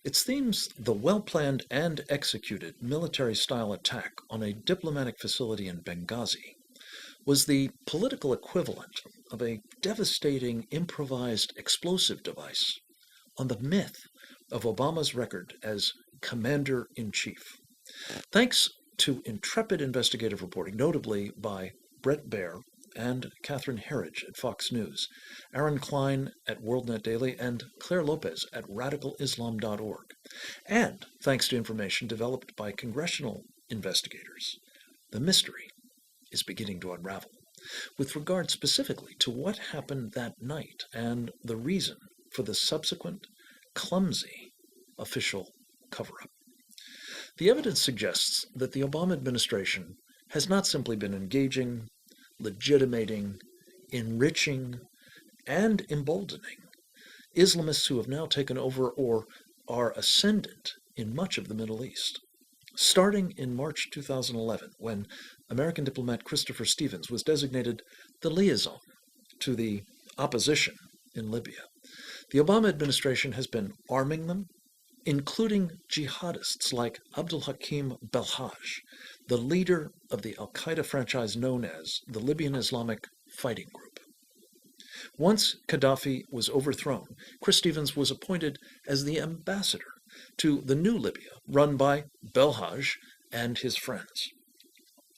Its themes the well-planned and executed military-style attack on a diplomatic facility in Benghazi was the political equivalent of a devastating improvised explosive device on the myth of Obama's record as commander-in-chief. Thanks to intrepid investigative reporting, notably by Brett Baer and Catherine Herridge at Fox News, Aaron Klein at WorldNet Daily, and Claire Lopez at radicalislam.org, and thanks to information developed by congressional investigators, the mystery is beginning to unravel, with regard specifically to what happened that night and the reason for the subsequent clumsy official cover-up. The evidence suggests that the Obama administration has not simply been engaging, legitimating, enriching, and emboldening Islamists who have now taken over or are ascendant in much of the Middle East. Starting in March 2011, when American diplomat Christopher Stevens was designated the liaison to the opposition in Libya, the Obama administration has been arming them, including jihadists like Abdul Hakim Belhaj, the leader of the al-Qaeda franchise known as the Libyan Islamic Fighting Group. Once Gaddafi was overthrown, Chris Stevens was appointed as the ambassador to the new Libya, run by Belhaj and his friends.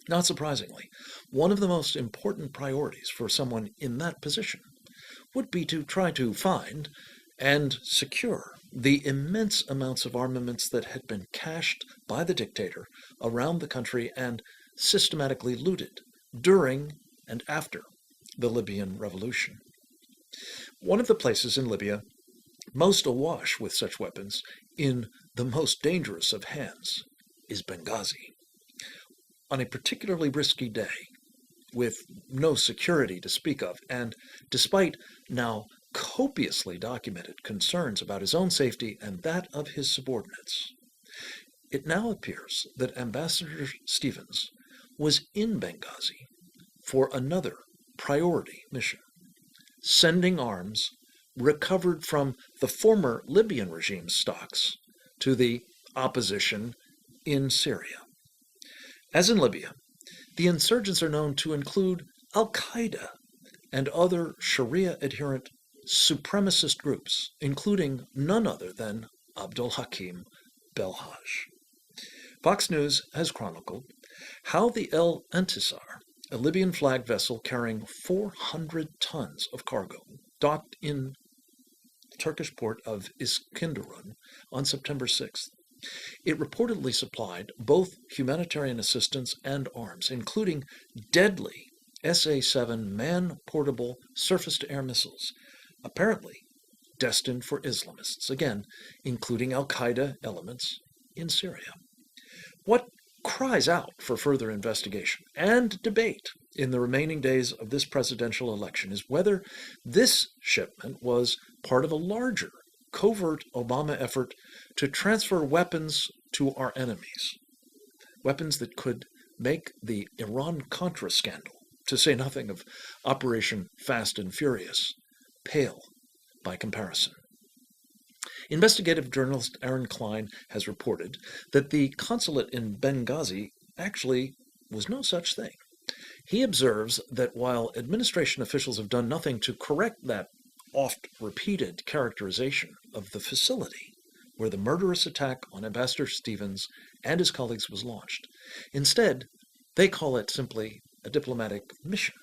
Not surprisingly, one of the most important priorities for someone in that position would be to try to find and secure the immense amounts of armaments that had been cached by the dictator around the country and systematically looted during and after the Libyan Revolution. One of the places in Libya most awash with such weapons, in the most dangerous of hands, is Benghazi. On a particularly risky day, with no security to speak of, and despite now copiously documented concerns about his own safety and that of his subordinates, it now appears that Ambassador Stevens was in Benghazi for another priority mission, sending arms recovered from the former Libyan regime's stocks to the opposition in Syria. As in Libya, the insurgents are known to include al-Qaeda and other Sharia-adherent supremacist groups, including none other than Abdul Hakim Belhaj. Fox News has chronicled how the El Intisar, a Libyan flag vessel carrying 400 tons of cargo, docked in the Turkish port of Iskenderun on September 6th. It reportedly supplied both humanitarian assistance and arms, including deadly SA-7 man-portable surface-to-air missiles, apparently destined for Islamists, again, including al-Qaeda elements in Syria. What cries out for further investigation and debate in the remaining days of this presidential election is whether this shipment was part of a larger, covert Obama effort to transfer weapons to our enemies, weapons that could make the Iran-Contra scandal, to say nothing of Operation Fast and Furious, pale by comparison. Investigative journalist Aaron Klein has reported that the consulate in Benghazi actually was no such thing. He observes that while administration officials have done nothing to correct that oft-repeated characterization of the facility where the murderous attack on Ambassador Stevens and his colleagues was launched, instead, they call it simply a diplomatic mission.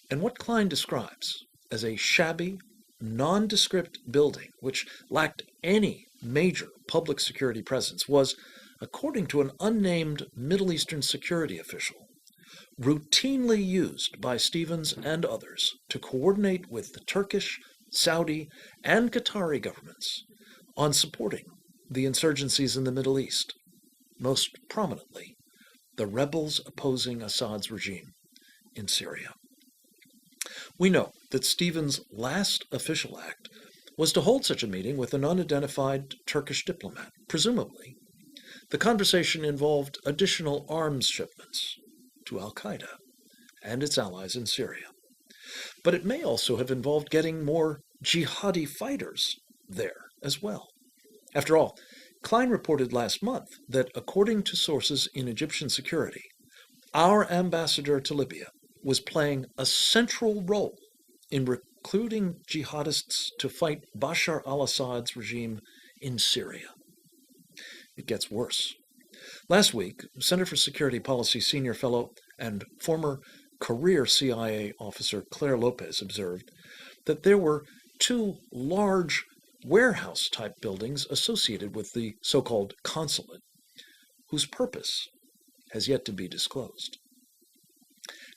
And what Klein describes as a shabby, nondescript building which lacked any major public security presence was, according to an unnamed Middle Eastern security official, routinely used by Stevens and others to coordinate with the Turkish, Saudi, and Qatari governments on supporting the insurgencies in the Middle East, most prominently the rebels opposing Assad's regime in Syria. We know that Stevens' last official act was to hold such a meeting with an unidentified Turkish diplomat. Presumably, the conversation involved additional arms shipments to al-Qaeda and its allies in Syria. But it may also have involved getting more jihadi fighters there as well. After all, Klein reported last month that according to sources in Egyptian security, our ambassador to Libya was playing a central role in recruiting jihadists to fight Bashar al-Assad's regime in Syria. It gets worse. Last week, Center for Security Policy senior fellow and former career CIA officer Claire Lopez observed that there were two large warehouse-type buildings associated with the so-called consulate, whose purpose has yet to be disclosed.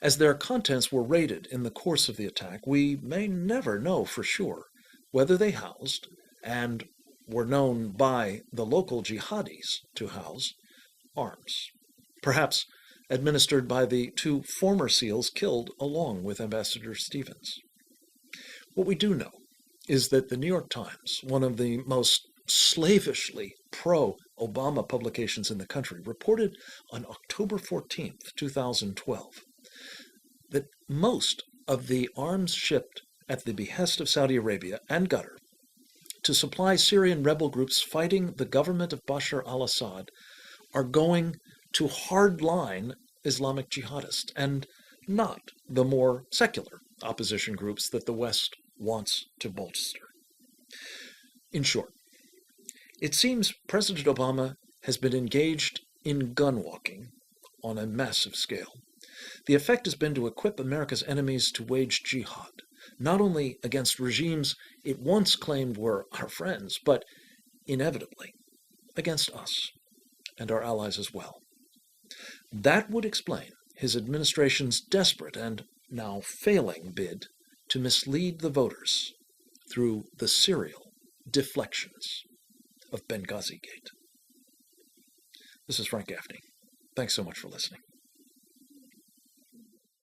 As their contents were raided in the course of the attack, we may never know for sure whether they housed, and were known by the local jihadis to house, arms, perhaps administered by the two former SEALs killed along with Ambassador Stevens. What we do know is that the New York Times, one of the most slavishly pro-Obama publications in the country, reported on October 14th, 2012, that most of the arms shipped at the behest of Saudi Arabia and Qatar to supply Syrian rebel groups fighting the government of Bashar al-Assad are going to hardline Islamic jihadists and not the more secular opposition groups that the West wants to bolster. In short, it seems President Obama has been engaged in gun walking on a massive scale. The effect has been to equip America's enemies to wage jihad, not only against regimes it once claimed were our friends, but inevitably against us and our allies as well. That would explain his administration's desperate and now failing bid to mislead the voters through the serial deflections of Benghazigate. This is Frank Gaffney. Thanks so much for listening.